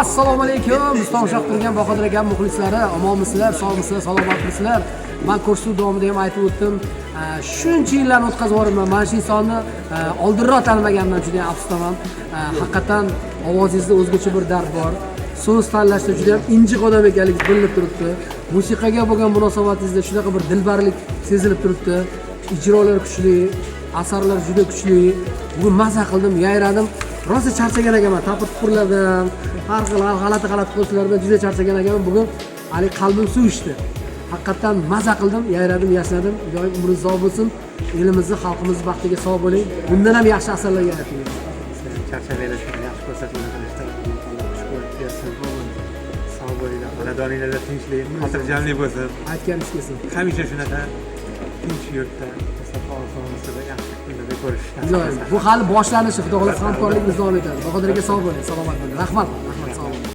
Assalomu alaykum. Bizdan ushoq turgan Bahodir aka muxlislari, omonmisizlar, sog'misizlar, salomatmisizlar? Men ko'rsatuv davomida ham aytib o'tdim. Shuncha yillarni o'tkazib yuboribman. Mana shu insonni oldinroq tanimaganimdan juda ham afsusdaman. Haqiqatan ovozingizda o'zgacha bir dard bor. So'z tanlashda juda ham injiq odam ekanligingiz bilinib turibdi. Musiqaga bo'lgan munosabatingizda shunaqa bir dilbarlik sezilib turibdi. Ijrolar kuchli, asarlar juda kuchli. Bugun maza qildim, yayradim. Rosa charchagan ekanman, tapir-tupurlardan, har xil g'alati qo'shiqlardan juda charchagan ekanman. Bugun hali qalbim suv ichdi. Haqiqatan maza qildim, yayradim, yashnadim. Iloyim umringiz sog' bo'lsin. Elimizni, xalqimizni baxtiga sog' bo'ling. Bundan ham yaxshi asarlar yarating. Charchamaylar, yaxshi ko'rsatuvlar qilishda xush ko'rib bersin. Sog' bo'linglar, xonadoninglarda tinchlik, xotirjamlik bo'lsin. Aytganingiz kelsin. Hamisha shunaqa tinch yurtda, safo-osoyistada yaxshi kunlarda ko'rishishni. Iloyim, bu hali boshlanishi, xudo xohlasa hamkorligimiz davom etadi. Bahodir aka sog' bo'ling, salomat bo'ling. Rahmat.